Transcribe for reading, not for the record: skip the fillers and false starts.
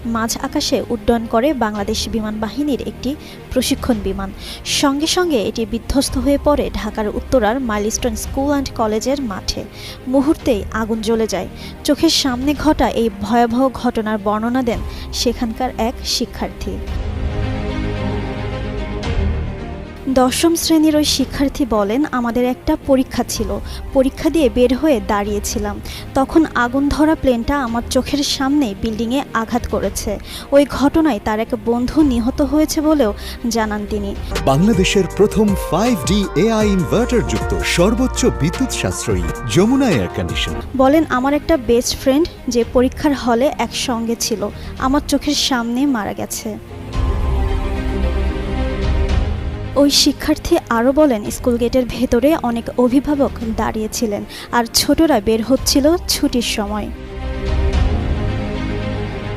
মাঝ আকাশে উড্ডয়ন করে বাংলাদেশ বিমান বাহিনীর একটি প্রশিক্ষণ বিমান। সঙ্গে সঙ্গে এটি বিধ্বস্ত হয়ে পড়ে ঢাকার উত্তরার মাইলস্টোন স্কুল অ্যান্ড কলেজের মাঠে। মুহূর্তেই আগুন জ্বলে যায়। চোখের সামনে ঘটা এই ভয়াবহ ঘটনার বর্ণনা দেন সেখানকার এক শিক্ষার্থী। 10ম শ্রেণীর ওই শিক্ষার্থী বলেন, আমাদের একটা পরীক্ষা ছিল। পরীক্ষা দিয়ে বের হয়ে দাঁড়িয়েছিলাম। তখন আগুন ধরা প্লেনটা আমার চোখের সামনেই বিল্ডিংয়ে আঘাত করেছে। ওই ঘটনায় তার এক বন্ধু নিহত হয়েছে বলেও জানান তিনি। বাংলাদেশের প্রথম 5D AI ইনভার্টার যুক্ত সর্বোচ্চ বিদ্যুৎ সাশ্রয়ী যমুনা এয়ার কন্ডিশন। বলেন, আমার একটা বেস্ট ফ্রেন্ড যে পরীক্ষার হলে একসঙ্গে ছিল, আমার চোখের সামনে মারা গেছে। ওই শিক্ষার্থী আরও বলেন, স্কুল গেটের ভেতরে অনেক অভিভাবক দাঁড়িয়েছিলেন আর ছোটরা বের হচ্ছিল ছুটির সময়।